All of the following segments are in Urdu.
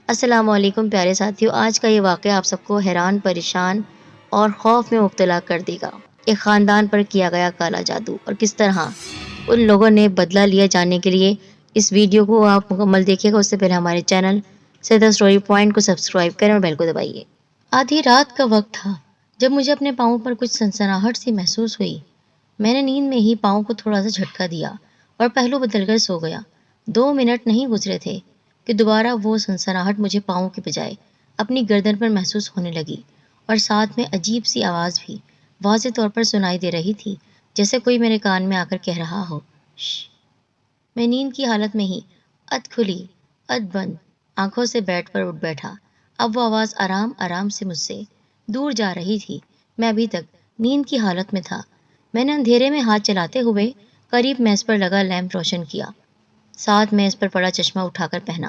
السلام علیکم پیارے ساتھیوں، آج کا یہ واقعہ آپ سب کو حیران، پریشان اور خوف میں مبتلا کر دے گا۔ ایک خاندان پر کیا گیا کالا جادو اور کس طرح ان لوگوں نے بدلہ لیا، جاننے کے لیے اس ویڈیو کو آپ مکمل دیکھیے گا۔ اس سے پہلے ہمارے چینل سے دا اسٹوری پوائنٹ کو سبسکرائب کریں اور بیل کو دبائیے۔ آدھی رات کا وقت تھا جب مجھے اپنے پاؤں پر کچھ سنسناہٹ سی محسوس ہوئی۔ میں نے نیند میں ہی پاؤں کو تھوڑا سا جھٹکا دیا اور پہلو بدل کر سو گیا۔ 2 منٹ نہیں گزرے تھے کہ دوبارہ وہ سنسناہٹ مجھے پاؤں کے بجائے اپنی گردن پر محسوس ہونے لگی، اور ساتھ میں عجیب سی آواز بھی واضح طور پر سنائی دے رہی تھی، جیسے کوئی میرے کان میں آ کر کہہ رہا ہو، شش۔ میں نیند کی حالت میں ہی اد کھلی اد بند آنکھوں سے بیڈ پر اٹھ بیٹھا۔ اب وہ آواز آرام آرام سے مجھ سے دور جا رہی تھی۔ میں ابھی تک نیند کی حالت میں تھا۔ میں نے اندھیرے میں ہاتھ چلاتے ہوئے قریب میز پر لگا لیمپ روشن کیا، ساتھ میز پر پڑا چشمہ اٹھا کر پہنا،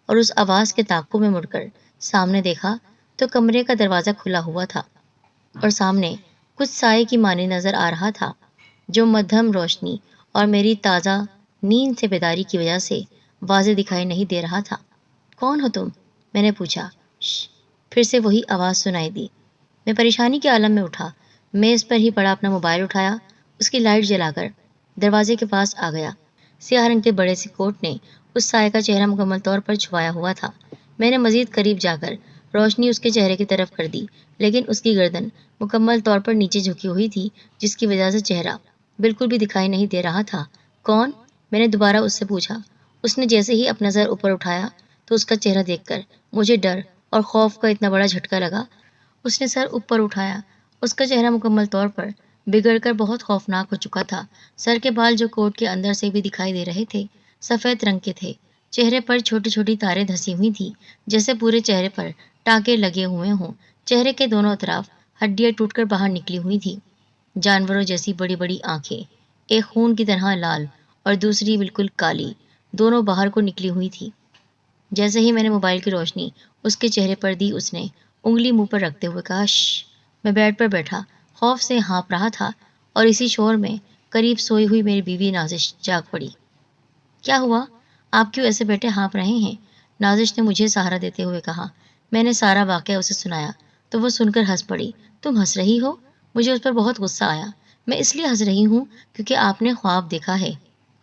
اور اس آواز کے تعاقب میں مڑ کر سامنے دیکھا تو کمرے کا دروازہ کھلا ہوا تھا، اور سامنے کچھ سائے کی مانی نظر آ رہا تھا، جو مدھم روشنی اور میری تازہ نیند سے بیداری کی وجہ سے واضح دکھائی نہیں دے رہا تھا۔ کون ہو تم؟ میں نے پوچھا۔ شش۔ پھر سے وہی آواز سنائی دی۔ میں پریشانی کے عالم میں اٹھا، میز پر ہی پڑا اپنا موبائل اٹھایا، اس کی لائٹ جلا کر دروازے کے پاس آ گیا۔ سیاہ رنگ کے بڑے سے کوٹ نے اس سائے کا چہرہ مکمل طور پر چھپایا ہوا تھا۔ میں نے مزید قریب جا کر روشنی اس کے چہرے کی طرف کر دی، لیکن اس کی گردن مکمل طور پر نیچے جھکی ہوئی تھی، جس کی وجہ سے چہرہ بالکل بھی دکھائی نہیں دے رہا تھا۔ کون؟ میں نے دوبارہ اس سے پوچھا۔ اس نے جیسے ہی اپنا سر اوپر اٹھایا تو اس کا چہرہ دیکھ کر مجھے ڈر اور خوف کا اتنا بڑا جھٹکا لگا۔ اس نے سر اوپر اٹھایا، اس کا چہرہ مکمل طور پر بگڑ کر بہت خوفناک ہو چکا تھا۔ سر کے بال جو کوٹ کے اندر سے بھی دکھائی دے رہے تھے، سفید رنگ کے تھے۔ چہرے پر چھوٹی چھوٹی تاریں دھسی ہوئی تھیں، جیسے پورے چہرے پر ٹانکے لگے ہوئے ہوں۔ چہرے کے دونوں طرف ہڈیاں ٹوٹ کر باہر نکلی ہوئی تھیں، جانوروں جیسی بڑی بڑی آنکھیں، ایک خون کی طرح لال اور دوسری بالکل کالی، دونوں باہر کو نکلی ہوئی تھی۔ جیسے ہی میں نے موبائل کی روشنی اس کے چہرے پر دی، اس نے انگلی منہ پر رکھتے ہوئے کہا، شش۔ میں بیڈ پر بیٹھا خوف سے ہانپ رہا تھا، اور اسی شور میں قریب سوئی ہوئی میری بیوی نازش جاگ پڑی۔ کیا ہوا؟ آپ کیوں ایسے بیٹھے ہانپ رہے ہیں؟ نازش نے مجھے سہارا دیتے ہوئے کہا۔ میں نے سارا واقعہ اسے سنایا تو وہ سن کر ہنس پڑی۔ تم ہنس رہی ہو؟ مجھے اس پر بہت غصہ آیا۔ میں اس لیے ہنس رہی ہوں کیونکہ آپ نے خواب دیکھا ہے۔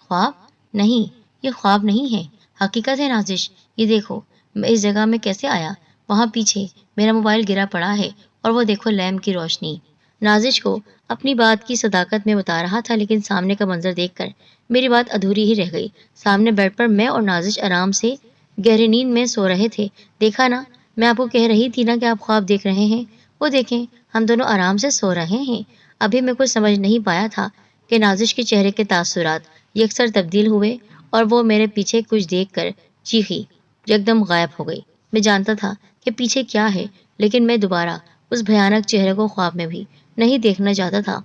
خواب؟ نہیں، یہ خواب نہیں ہے، حقیقت ہے نازش۔ یہ دیکھو میں اس جگہ میں کیسے آیا، وہاں پیچھے میرا موبائل گرا پڑا ہے، اور وہ دیکھو لیمپ کی روشنی۔ نازش کو اپنی بات کی صداقت میں بتا رہا تھا، لیکن سامنے کا منظر دیکھ کر میری بات ادھوری ہی رہ گئی۔ سامنے بیڈ پر میں اور نازش آرام سے گہری نیند میں سو رہے تھے۔ دیکھا نا، میں آپ کو کہہ رہی تھی نا کہ آپ خواب دیکھ رہے ہیں۔ وہ دیکھیں، ہم دونوں آرام سے سو رہے ہیں۔ ابھی میں کچھ سمجھ نہیں پایا تھا کہ نازش کے چہرے کے تاثرات یکسر تبدیل ہوئے، اور وہ میرے پیچھے کچھ دیکھ کر چیخی، جو ایک دم غائب ہو گئی۔ میں جانتا تھا کہ پیچھے کیا ہے، لیکن میں دوبارہ اس بھیانک چہرے کو خواب میں بھی نہیں دیکھنا چاہتا تھا۔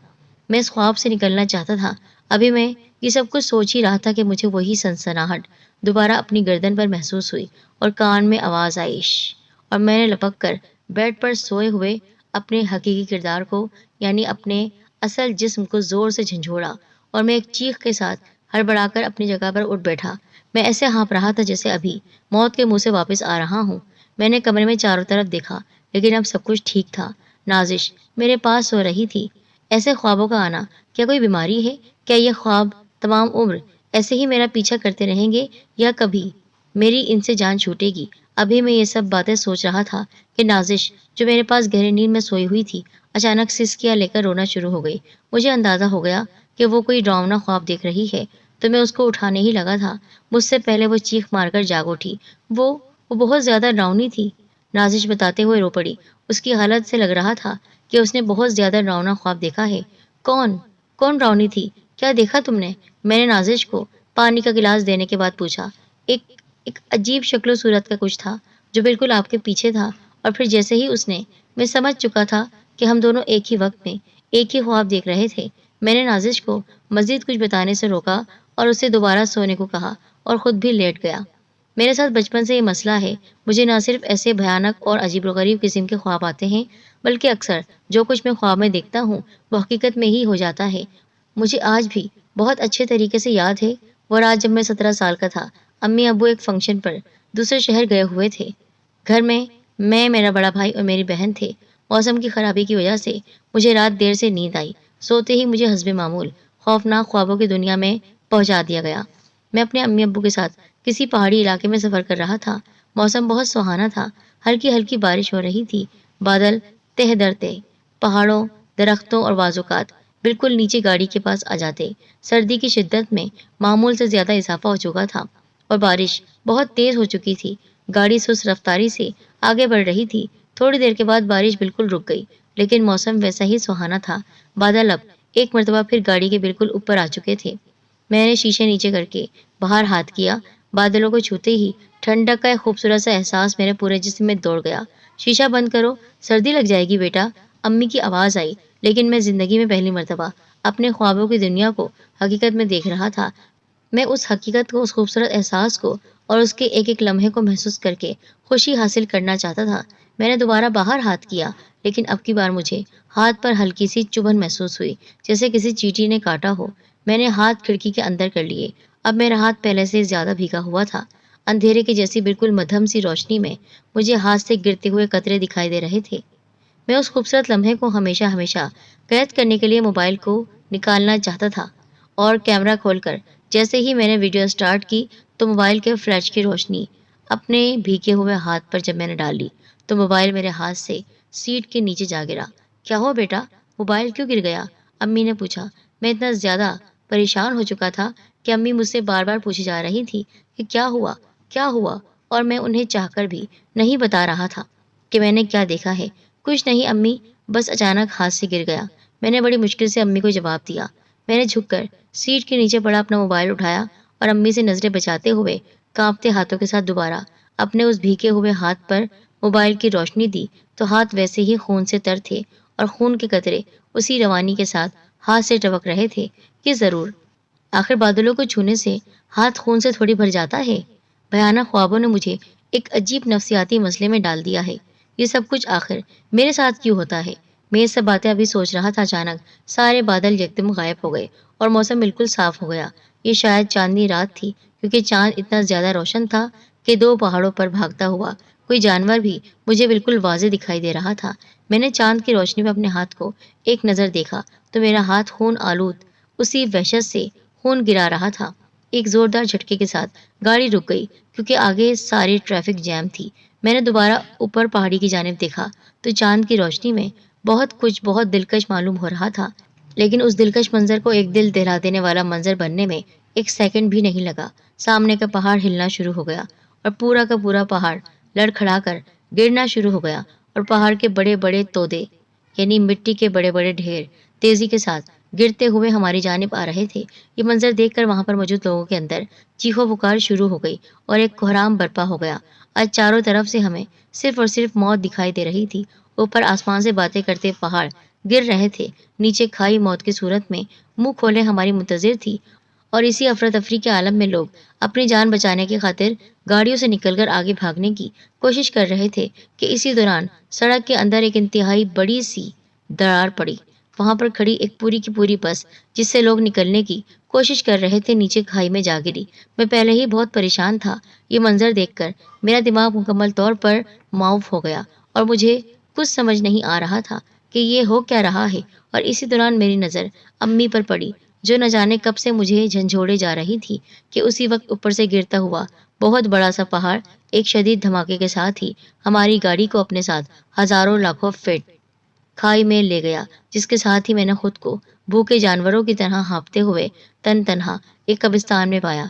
میں اس خواب سے نکلنا چاہتا تھا۔ ابھی میں یہ سب کچھ سوچ ہی رہا تھا کہ مجھے وہی سنسناہٹ دوبارہ اپنی گردن پر محسوس ہوئی، اور کان میں آواز آئی، شش۔ اور میں نے لپک کر بیڈ پر سوئے ہوئے اپنے حقیقی کردار کو، یعنی اپنے اصل جسم کو زور سے جھنجھوڑا، اور میں ایک چیخ کے ساتھ ہڑبڑا کر اپنی جگہ پر اٹھ بیٹھا۔ میں ایسے ہانپ رہا تھا جیسے ابھی موت کے منہ سے واپس آ رہا ہوں۔ میں نے کمرے میں چاروں طرف دیکھا، لیکن اب سب کچھ ٹھیک تھا۔ نازش میرے پاس سو رہی تھی۔ ایسے خوابوں کا آنا کیا کوئی بیماری ہے؟ کیا یہ خواب تمام عمر ایسے ہی میرا پیچھا کرتے رہیں گے، یا کبھی میری ان سے جان چھوٹے گی؟ ابھی میں یہ سب باتیں سوچ رہا تھا کہ نازش، جو میرے پاس گہری نیند میں سوئی ہوئی تھی، اچانک سسکیاں لے کر رونا شروع ہو گئی۔ مجھے اندازہ ہو گیا کہ وہ کوئی ڈراؤنا خواب دیکھ رہی ہے، تو میں اس کو اٹھانے ہی لگا تھا۔ مجھ سے پہلے وہ چیخ مار کر جاگ اٹھی۔ وہ بہت زیادہ ڈراؤنی تھی، نازش بتاتے ہوئے رو پڑی۔ اس کی حالت سے لگ رہا تھا کہ اس نے بہت زیادہ ڈراؤنا خواب دیکھا ہے۔ کون ڈراؤنی تھی؟ کیا دیکھا تم نے؟ میں نے نازش کو پانی کا گلاس دینے کے بعد پوچھا۔ ایک عجیب شکل و صورت کا کچھ تھا، جو بالکل آپ کے پیچھے تھا، اور پھر جیسے ہی اس نے، میں سمجھ چکا تھا کہ ہم دونوں ایک ہی وقت میں ایک ہی خواب دیکھ رہے تھے۔ میں نے نازش کو مزید کچھ بتانے سے روکا اور اسے دوبارہ سونے کو کہا، اور خود بھی لیٹ گیا۔ میرے ساتھ بچپن سے یہ مسئلہ ہے، مجھے نہ صرف ایسے بھیانک اور عجیب و غریب قسم کے خواب آتے ہیں، بلکہ اکثر جو کچھ میں خواب میں دیکھتا ہوں وہ حقیقت میں ہی ہو جاتا ہے۔ مجھے آج بھی بہت اچھے طریقے سے یاد ہے وہ رات جب میں 17 سال کا تھا۔ امی ابو ایک فنکشن پر دوسرے شہر گئے ہوئے تھے۔ گھر میں میں، میرا بڑا بھائی اور میری بہن تھے۔ موسم کی خرابی کی وجہ سے مجھے رات دیر سے نیند آئی۔ سوتے ہی مجھے حسب معمول خوفناک خوابوں کی دنیا میں پہنچا دیا گیا۔ میں اپنے امی ابو کے ساتھ کسی پہاڑی علاقے میں سفر کر رہا تھا۔ موسم بہت سہانا تھا، ہلکی ہلکی بارش ہو رہی تھی، بادل تہ در تہ، پہاڑوں، درختوں اور بازوقات بالکل نیچے گاڑی کے پاس آ جاتے۔ سردی کی شدت میں معمول سے زیادہ اضافہ ہو چکا تھا اور بارش بہت تیز ہو چکی تھی۔ گاڑی سست رفتاری سے آگے بڑھ رہی تھی۔ تھوڑی دیر کے بعد بارش بالکل رک گئی، لیکن موسم ویسا ہی سہانا تھا۔ بادل اب ایک مرتبہ پھر گاڑی کے بالکل اوپر آ چکے تھے۔ میں نے شیشے نیچے کر کے باہر ہاتھ کیا۔ بادلوں کو چھوتے ہی ٹھنڈک کا ایک خوبصورت سا احساس میرے پورے جسم میں دوڑ گیا۔ شیشہ بند کرو، سردی لگ جائے گی بیٹا، امی کی آواز آئی۔ لیکن میں زندگی میں پہلی مرتبہ اپنے خوابوں کی دنیا کو حقیقت میں دیکھ رہا تھا۔ میں اس حقیقت کو، اس خوبصورت احساس کو اور اس کے ایک ایک لمحے کو محسوس کر کے خوشی حاصل کرنا چاہتا تھا۔ میں نے دوبارہ باہر ہاتھ کیا، لیکن اب کی بار مجھے ہاتھ پر ہلکی سی چبھن محسوس ہوئی، جیسے کسی چیٹی نے کاٹا ہو۔ میں نے ہاتھ کھڑکی کے اندر کر لیے۔ اب میرا ہاتھ پہلے سے زیادہ بھیگا ہوا تھا۔ اندھیرے کی جیسی بالکل مدھم سی روشنی میں مجھے ہاتھ سے گرتے ہوئے قطرے دکھائی دے رہے تھے۔ میں اس خوبصورت لمحے کو ہمیشہ ہمیشہ قید کرنے کے لیے موبائل کو نکالنا چاہتا تھا اور کیمرہ کھول کر جیسے ہی میں نے ویڈیو سٹارٹ کی تو موبائل کے فلیش کی روشنی اپنے بھیگے ہوئے ہاتھ پر جب میں نے ڈالی تو موبائل میرے ہاتھ سے سیٹ کے نیچے جا گرا۔ کیا ہوا بیٹا، موبائل کیوں گر گیا؟ امی نے پوچھا۔ میں اتنا زیادہ پریشان ہو چکا تھا کہ امی مجھ سے بار بار پوچھی جا رہی تھی کہ کیا ہوا، اور میں انہیں چاہ کر بھی نہیں بتا رہا تھا کہ میں نے کیا دیکھا ہے۔ کچھ نہیں امی، بس اچانک ہاتھ سے گر گیا، میں نے بڑی مشکل سے امی کو جواب دیا۔ میں نے جھک کر سیٹ کے نیچے پڑا اپنا موبائل اٹھایا اور امی سے نظریں بچاتے ہوئے کانپتے ہاتھوں کے ساتھ دوبارہ اپنے اس بھیگے ہوئے ہاتھ پر موبائل کی روشنی دی تو ہاتھ ویسے ہی خون سے تر تھے اور خون کے قطرے اسی روانی کے ساتھ ہاتھ سے ٹپک رہے تھے کہ ضرور آخر بادلوں کو چھونے سے ہاتھ خون سے تھوڑی بھر جاتا ہے۔ بھیانک خوابوں نے مجھے ایک عجیب نفسیاتی مسئلے میں ڈال دیا ہے۔ یہ سب کچھ آخر میرے ساتھ کیوں ہوتا ہے؟ میں یہ سب باتیں ابھی سوچ رہا تھا، اچانک سارے بادل یکدم غائب ہو گئے اور موسم بالکل صاف ہو گیا۔ یہ شاید چاندنی رات تھی، کیونکہ چاند اتنا زیادہ روشن تھا کہ دو پہاڑوں پر بھاگتا ہوا کوئی جانور بھی مجھے بالکل واضح دکھائی دے رہا تھا۔ میں نے چاند کی روشنی میں اپنے ہاتھ کو ایک نظر دیکھا تو میرا ہاتھ خون آلود اسی وحشت سے خون گرا رہا تھا۔ ایک زوردار جھٹکے کے ساتھ گاڑی رک گئی کیونکہ آگے ساری ٹریفک جام تھی۔ میں نے دوبارہ اوپر پہاڑی کی جانب دیکھا تو چاند کی روشنی میں بہت دلکش معلوم ہو رہا تھا، لیکن اس دلکش منظر کو ایک دل دہلا دینے والا منظر بننے میں ایک سیکنڈ بھی نہیں لگا۔ سامنے کا پہاڑ ہلنا شروع ہو گیا اور پورا کا پورا پہاڑ لڑکھڑا کر گرنا شروع ہو گیا اور پہاڑ کے بڑے بڑے تودے یعنی مٹی کے بڑے بڑے ڈھیر تیزی کے ساتھ گرتے ہوئے ہماری جانب آ رہے تھے۔ یہ منظر دیکھ کر وہاں پر موجود لوگوں کے اندر چیخو پکار شروع ہو گئی اور ایک کوہرام برپا ہو گیا۔ آج چاروں طرف سے ہمیں صرف اور صرف موت دکھائی دے رہی تھی۔ اوپر آسمان سے باتیں کرتے پہاڑ گر رہے تھے، نیچے کھائی موت کی صورت میں منہ کھولے ہماری منتظر تھی، اور اسی افراتفری کے عالم میں لوگ اپنی جان بچانے کی خاطر گاڑیوں سے نکل کر آگے بھاگنے کی کوشش کر رہے تھے کہ اسی دوران سڑک کے اندر ایک انتہائی بڑی سی درار پڑی۔ وہاں پر کھڑی ایک پوری کی پوری بس جس سے لوگ نکلنے کی کوشش کر رہے تھے نیچے کھائی میں جا گری۔ میں پہلے ہی بہت پریشان تھا، یہ منظر دیکھ کر میرا دماغ مکمل طور پر معاف ہو گیا اور مجھے کچھ سمجھ نہیں آ رہا تھا کہ یہ ہو کیا رہا ہے۔ اور اسی دوران میری نظر امی پر پڑی جو نہ جانے کب سے مجھے جھنجھوڑے جا رہی تھی کہ اسی وقت اوپر سے گرتا ہوا بہت بڑا سا پہاڑ ایک شدید دھماکے کے ساتھ ہی ہماری گاڑی کو اپنے ساتھ ہزاروں لاکھوں فٹ کھائی میں لے گیا، جس کے ساتھ ہی میں نے خود کو بھوکے جانوروں کی طرح ہانپتے ہوئے تنہا ایک قبرستان میں پایا۔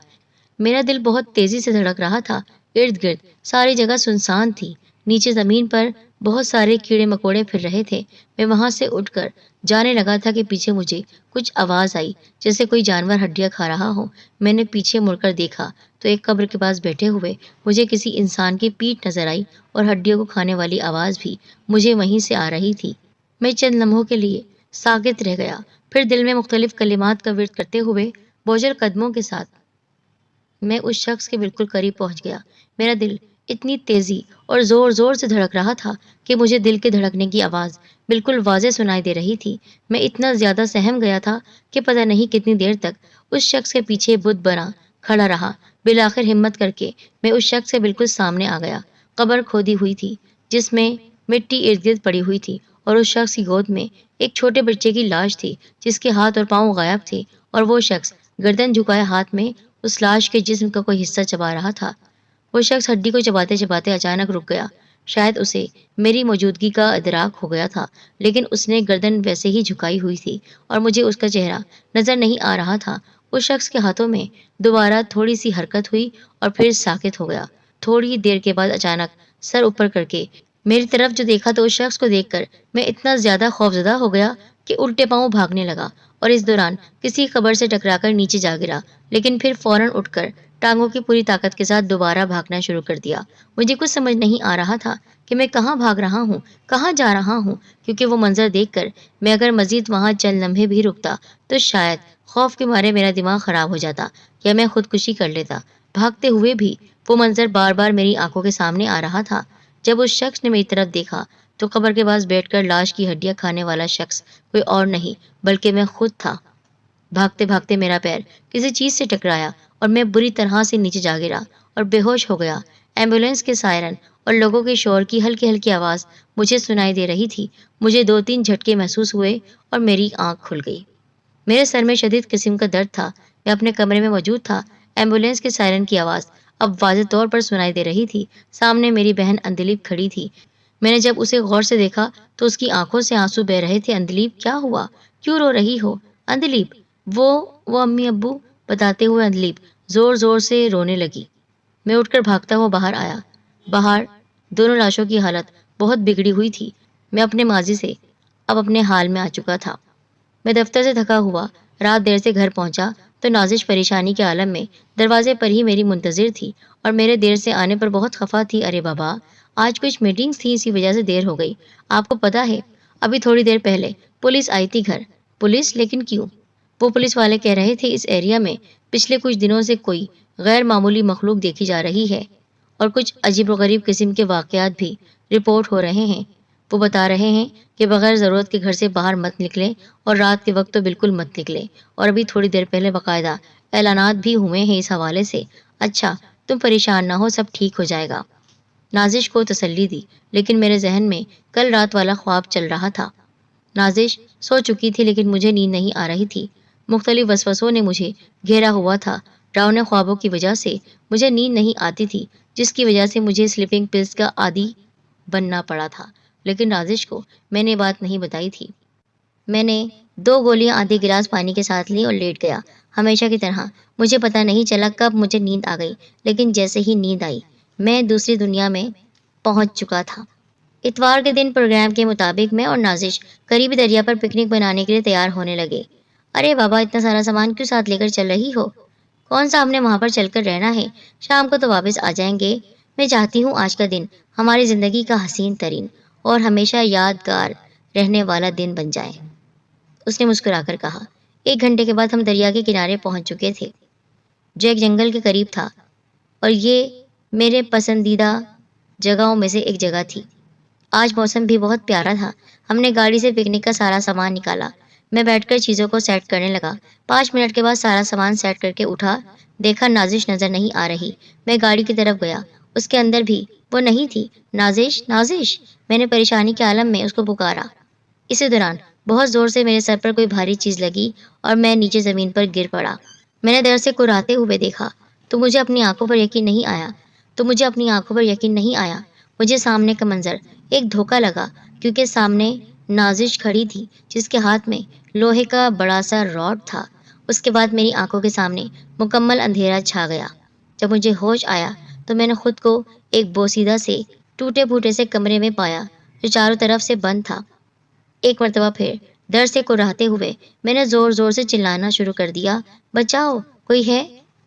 میرا دل بہت تیزی سے دھڑک رہا تھا، ارد گرد ساری جگہ سنسان تھی، نیچے زمین پر بہت سارے کیڑے مکوڑے پھر رہے تھے۔ میں وہاں سے اٹھ کر جانے لگا تھا کہ پیچھے مجھے کچھ آواز آئی جیسے کوئی جانور ہڈیاں کھا رہا ہو۔ میں نے پیچھے مڑ کر دیکھا تو ایک قبر کے پاس بیٹھے ہوئے مجھے کسی انسان کی پیٹھ نظر آئی اور ہڈیوں کو کھانے والی آواز بھی مجھے وہیں سے آ رہی تھی۔ میں چند لمحوں کے لیے ساکت رہ گیا، پھر دل میں مختلف کلمات کا ورد کرتے ہوئے بوجھل قدموں کے ساتھ میں اس شخص کے بالکل قریب پہنچ گیا۔ میرا دل اتنی تیزی اور زور زور سے دھڑک رہا تھا کہ مجھے دل کے دھڑکنے کی آواز بالکل واضح سنائی دے رہی تھی۔ میں اتنا زیادہ سہم گیا تھا کہ پتہ نہیں کتنی دیر تک اس شخص کے پیچھے بت بنا کھڑا رہا۔ بالآخر ہمت کر کے میں اس شخص کے بالکل سامنے آ گیا۔ قبر کھودی ہوئی تھی جس میں مٹی ارد گرد پڑی ہوئی تھی، اور اس شخص کی گود میں ایک چھوٹے بچے کی لاش تھی جس کے ہاتھ اور پاؤں غائب تھے، اور وہ شخص گردن جھکائے ہاتھ میں اس لاش کے جسم کا کوئی حصہ چبا رہا تھا۔ وہ شخص ہڈی کو چباتے چباتے اچانک رک گیا۔ شاید اسے میری موجودگی کا ادراک ہو گیا تھا، لیکن اس نے گردن ویسے ہی جھکائی ہوئی تھی اور مجھے اس کا چہرہ نظر نہیں آ رہا تھا۔ اس شخص کے ہاتھوں میں دوبارہ تھوڑی سی حرکت ہوئی اور پھر ساکت ہو گیا۔ تھوڑی دیر کے بعد اچانک سر اوپر کر کے میری طرف جو دیکھا تو اس شخص کو دیکھ کر میں اتنا زیادہ خوفزدہ ہو گیا کہ الٹے پاؤں بھاگنے لگا، اور اس دوران کسی قبر سے ٹکرا کر نیچے جا گرا، لیکن پھر فوراً اٹھ کر ٹانگوں کی پوری طاقت کے ساتھ دوبارہ بھاگنا شروع کر دیا۔ مجھے کچھ سمجھ نہیں آ رہا تھا کہ میں کہاں بھاگ رہا ہوں، کہاں جا رہا ہوں، کیونکہ وہ منظر دیکھ کر میں اگر مزید وہاں چند لمحے بھی رکتا تو شاید خوف کے مارے میرا دماغ خراب ہو جاتا یا میں خودکشی کر لیتا۔ بھاگتے ہوئے بھی وہ منظر بار بار میری آنکھوں کے سامنے آ رہا تھا۔ جب اس شخص نے میری طرف دیکھا تو قبر کے پاس بیٹھ کر لاش کی ہڈیاں کھانے والا شخص کوئی اور نہیں بلکہ میں خود تھا۔ بھاگتے بھاگتے میرا پیر کسی چیز سے ٹکرایا اور میں بری طرح سے نیچے جا گرا اور بے ہوش ہو گیا۔ ایمبولینس کے سائرن اور لوگوں کے شور کی ہلکی ہلکی آواز مجھے سنائی دے رہی تھی۔ مجھے 2-3 جھٹکے محسوس ہوئے اور میری آنکھ کھل گئی۔ میرے سر میں شدید قسم کا درد تھا۔ میں اپنے کمرے میں موجود تھا۔ ایمبولینس کے سائرن کی آواز اب واضح طور پر سنائی دے رہی تھی۔ سامنے میری بہن اندلیب کھڑی تھی۔ میں نے جب اسے غور سے دیکھا تو اس کی آنکھوں سے آنسو بہہ رہے تھے۔ اندلیب، کیا ہوا؟ کیوں رو رہی ہو؟ اندلیب، وہ امی ابو، بتاتے ہوئے اندلیب زور زور سے رونے لگی۔ میں اٹھ کر بھاگتا ہوا باہر آیا۔ باہر دونوں لاشوں کی حالت بہت بگڑی ہوئی تھی۔ میں اپنے ماضی سے اب اپنے حال میں آ چکا تھا۔ میں دفتر سے تھکا ہوا رات دیر سے گھر پہنچا تو نازش پریشانی کے عالم میں دروازے پر ہی میری منتظر تھی اور میرے دیر سے آنے پر بہت خفا تھی۔ ارے بابا، آج کچھ میٹنگز تھی، اسی وجہ سے دیر ہو گئی۔ آپ کو پتہ ہے ابھی تھوڑی دیر پہلے پولیس آئی تھی گھر۔ پولیس؟ لیکن کیوں؟ وہ پولیس والے کہہ رہے تھے اس ایریا میں پچھلے کچھ دنوں سے کوئی غیر معمولی مخلوق دیکھی جا رہی ہے اور کچھ عجیب و غریب قسم کے واقعات بھی رپورٹ ہو رہے ہیں۔ وہ بتا رہے ہیں کہ بغیر ضرورت کے گھر سے باہر مت نکلیں اور رات کے وقت تو بالکل مت نکلیں، اور ابھی تھوڑی دیر پہلے باقاعدہ اعلانات بھی ہوئے ہیں اس حوالے سے۔ اچھا، تم پریشان نہ ہو، سب ٹھیک ہو جائے گا، نازش کو تسلی دی، لیکن میرے ذہن میں کل رات والا خواب چل رہا تھا۔ نازش سو چکی تھی لیکن مجھے نیند نہیں آ رہی تھی۔ مختلف وسوسوں نے مجھے گھیرا ہوا تھا۔ ڈراؤنے خوابوں کی وجہ سے مجھے نیند نہیں آتی تھی، جس کی وجہ سے مجھے سلیپنگ پلز کا عادی بننا پڑا تھا، لیکن نازش کو میں نے بات نہیں بتائی تھی۔ میں نے 2 گولیاں آدھی گلاس پانی کے ساتھ لی اور لیٹ گیا۔ ہمیشہ کی طرح مجھے پتہ نہیں چلا کب مجھے نیند آ گئی، لیکن جیسے ہی نیند آئی میں دوسری دنیا میں پہنچ چکا تھا۔ اتوار کے دن پروگرام کے مطابق میں اور نازش قریبی دریا پر پکنک بنانے کے لیے تیار ہونے لگے۔ ارے بابا، اتنا سارا سامان کیوں ساتھ لے کر چل رہی ہو؟ کون سا ہم نے وہاں پر چل کر رہنا ہے، شام کو تو واپس آ جائیں گے۔ میں چاہتی ہوں آج کا دن ہماری زندگی کا حسین ترین اور ہمیشہ یادگار رہنے والا دن بن جائے، اس نے مسکرا کر کہا۔ 1 گھنٹے کے بعد ہم دریا کے کنارے پہنچ چکے تھے جو ایک جنگل کے قریب تھا، اور یہ میرے پسندیدہ جگہوں میں سے ایک جگہ تھی۔ آج موسم بھی بہت پیارا تھا۔ ہم نے گاڑی سے پکنک کا سارا سامان نکالا۔ میں بیٹھ کر چیزوں کو سیٹ کرنے لگا۔ 5 منٹ کے بعد سارا سامان سیٹ کر کے اٹھا، دیکھا نازش نظر نہیں آ رہی۔ میں گاڑی کی طرف گیا، اس کے اندر بھی وہ نہیں تھی۔ نازش، نازش، میں نے پریشانی کے عالم میں اس کو پکارا۔ اسی دوران بہت زور سے میرے سر پر کوئی بھاری چیز لگی اور میں نیچے زمین پر گر پڑا۔ میں نے دیر سے کراتے ہوئے دیکھا تو مجھے اپنی آنکھوں پر یقین نہیں آیا۔ مجھے سامنے کا منظر ایک دھوکہ لگا، کیونکہ سامنے نازش کھڑی تھی جس کے ہاتھ میں لوہے کا بڑا سا راڈ تھا۔ اس کے بعد میری آنکھوں کے سامنے مکمل اندھیرا چھا گیا۔ جب مجھے ہوش آیا تو میں نے خود کو ایک بوسیدہ سے ٹوٹے پھوٹے سے کمرے میں پایا جو چاروں طرف سے بند تھا۔ ایک مرتبہ پھر ڈر سے کراہتے ہوئے میں نے زور زور سے چلانا شروع کر دیا، بچاؤ، کوئی ہے؟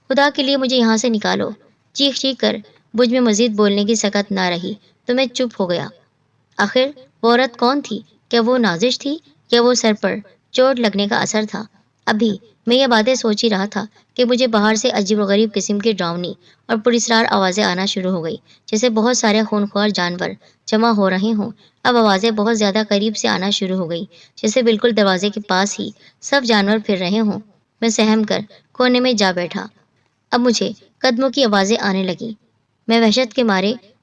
خدا کے لیے مجھے یہاں سے نکالو۔ چیخ چیخ کر مجھ میں مزید بولنے کی سکت نہ رہی تو میں چپ ہو گیا۔ آخر وہ عورت کون تھی؟ کیا وہ نازش تھی یا وہ سر پر چوٹ لگنے کا اثر تھا؟ ابھی میں یہ باتیں سوچ ہی رہا تھا کہ مجھے باہر سے عجیب و غریب قسم کی ڈراؤنی اور پراسرار آوازیں آنا شروع ہو گئی، جیسے بہت سارے خونخوار جانور جمع ہو رہے ہوں۔ اب آوازیں بہت زیادہ قریب سے آنا شروع ہو گئی، جیسے بالکل دروازے کے پاس ہی سب جانور پھر رہے ہوں۔ میں سہم کر کونے میں جا بیٹھا۔ اب مجھے قدموں کی آوازیں آنے لگیں۔ میں وحشت کے مارے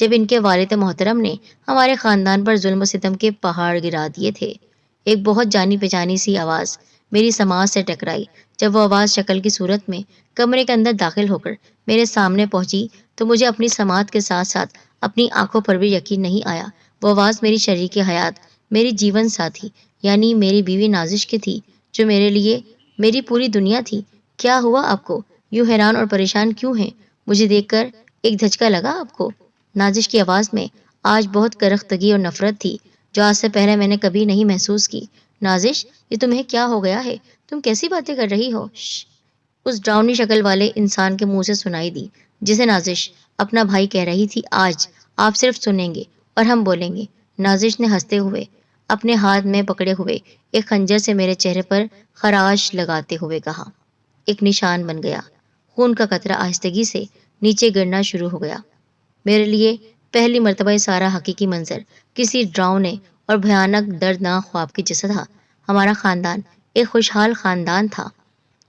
جب ان کے والد محترم نے ہمارے خاندان پر ظلم و ستم کے پہاڑ گرا دیے تھے۔ ایک بہت جانی پہچانی سی آواز میری سماعت سے ٹکرائی۔ جب وہ آواز شکل کی صورت میں کمرے کے اندر داخل ہو کر میرے سامنے پہنچی تو مجھے اپنی سماعت کے ساتھ ساتھ اپنی آنکھوں پر بھی یقین نہیں آیا۔ وہ آواز میری شریک حیات، میری جیون ساتھی یعنی میری بیوی نازش کی تھی، جو میرے لیے میری پوری دنیا تھی۔ کیا ہوا آپ کو؟ یوں حیران اور پریشان کیوں ہیں؟ مجھے دیکھ کر ایک دھچکا لگا آپ کو؟ نازش کی آواز میں آج بہت کرختگی اور نفرت تھی، جو آج سے پہلے میں نے کبھی نہیں محسوس کی۔ نازش، یہ تمہیں کیا ہو گیا ہے؟ تم کیسی باتیں کر رہی ہو؟ اس ڈراؤنی شکل والے انسان کے منہ سے سنائی دی، جسے نازش اپنا بھائی کہہ رہی تھی۔ آج آپ صرف سنیں گے اور ہم بولیں گے۔ نازش نے ہنستے ہوئے اپنے ہاتھ میں پکڑے ہوئے ایک خنجر سے میرے چہرے پر خراش لگاتے ہوئے کہا۔ ایک نشان بن گیا۔ خون کا قطرہ آہستگی سے نیچے گرنا شروع ہو گیا۔ میرے لیے پہلی مرتبہ یہ سارا حقیقی منظر کسی ڈراؤنے اور بھیانک دردناک خواب کی جیسا تھا۔ ہمارا خاندان ایک خوشحال خاندان تھا۔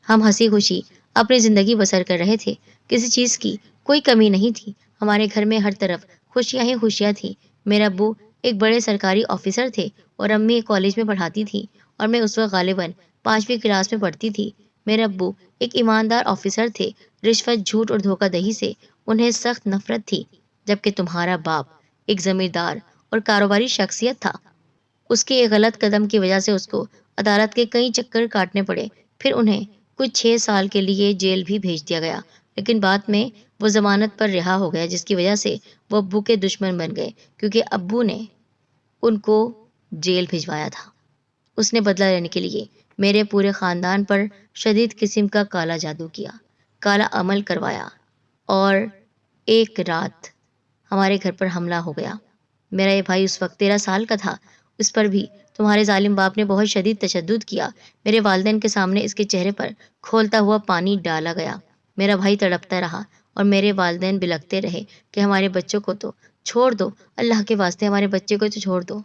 ہم ہنسی خوشی اپنی زندگی بسر کر رہے تھے۔ کسی چیز کی کوئی کمی نہیں تھی۔ ہمارے گھر میں ہر طرف خوشیاں ہی خوشیاں تھیں۔ میرے ابو ایک بڑے سرکاری آفیسر تھے اور امی ایک کالج میں پڑھاتی تھی اور میں اس وقت غالباً 5ویں کلاس میں پڑھتی تھی۔ میرے ابو ایک ایماندار آفیسر تھے۔ رشوت، جھوٹ اور دھوکہ دہی سے انہیں سخت نفرت تھی، جبکہ تمہارا باپ ایک زمیندار اور کاروباری شخصیت تھا۔ اس کے ایک غلط قدم کی وجہ سے اس کو عدالت کے کئی چکر کاٹنے پڑے، پھر انہیں کچھ 6 سال کے لیے جیل بھی بھیج دیا گیا، لیکن بعد میں وہ ضمانت پر رہا ہو گیا، جس کی وجہ سے وہ ابو کے دشمن بن گئے، کیونکہ ابو نے ان کو جیل بھجوایا تھا۔ اس نے بدلہ لینے کے لیے میرے پورے خاندان پر شدید قسم کا کالا جادو کیا، کالا عمل کروایا، اور ایک رات ہمارے گھر پر حملہ ہو گیا۔ میرا یہ بھائی اس وقت 13 سال کا تھا۔ اس پر بھی تمہارے ظالم باپ نے بہت شدید تشدد کیا۔ میرے والدین کے سامنے اس کے چہرے پر کھولتا ہوا پانی ڈالا گیا۔ میرا بھائی تڑپتا رہا اور میرے والدین بلکتے رہے کہ ہمارے بچوں کو تو چھوڑ دو، اللہ کے واسطے ہمارے بچے کو تو چھوڑ دو۔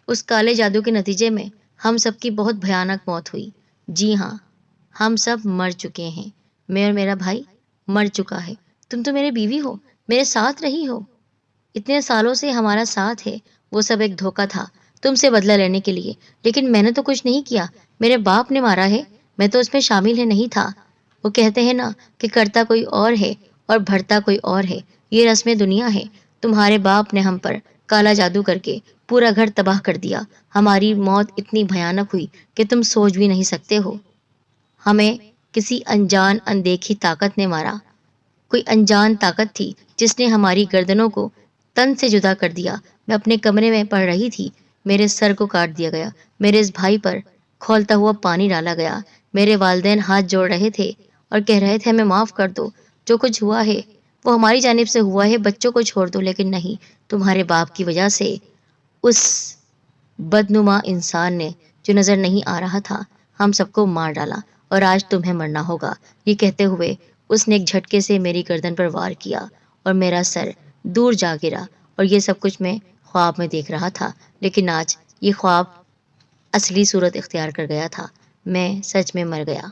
اس کالے جادو کے نتیجے میں ہم سب کی بہت بھیانک موت ہوئی۔ جی ہاں، ہم سب مر چکے ہیں۔ میں اور میرا بھائی مر چکا ہے۔ تم تو میرے بیوی ہو، میرے ساتھ رہی ہو، اتنے سالوں سے ہمارا ساتھ ہے۔ وہ سب ایک دھوکہ تھا تم سے بدلہ لینے کے لیے، لیکن میں نے تو کچھ نہیں کیا۔ میرے باپ نے مارا ہے، میں تو اس میں شامل ہی نہیں تھا۔ وہ کہتے ہیں نا کہ کرتا کوئی اور ہے اور بھرتا کوئی اور ہے، یہ رسم دنیا ہے۔ تمہارے باپ نے ہم پر کالا جادو کر کے پورا گھر تباہ کر دیا۔ ہماری موت اتنی بھیانک ہوئی کہ تم سوچ بھی نہیں سکتے ہو۔ ہمیں کسی انجان اندیکھی طاقت نے مارا، کوئی انجان طاقت تھی جس نے ہماری گردنوں کو تن سے جدا کر دیا۔ میں اپنے کمرے میں پڑھ رہی تھی، میرے سر کو کاٹ دیا گیا، میرے اس بھائی پر کھولتا ہوا پانی ڈالا گیا۔ میرے والدین ہاتھ جوڑ رہے تھے اور کہہ رہے تھے ہمیں معاف کر دو، جو کچھ ہوا ہے وہ ہماری جانب سے ہوا ہے، بچوں کو چھوڑ دو، لیکن نہیں، تمہارے باپ کی وجہ سے اس بدنما انسان نے، جو نظر نہیں آ رہا تھا، ہم سب کو مار ڈالا، اور آج تمہیں مرنا ہوگا۔ یہ کہتے ہوئے اس نے ایک جھٹکے سے میری گردن پر وار کیا اور میرا سر دور جا گرا، اور یہ سب کچھ میں خواب میں دیکھ رہا تھا، لیکن آج یہ خواب اصلی صورت اختیار کر گیا تھا۔ میں سچ میں مر گیا۔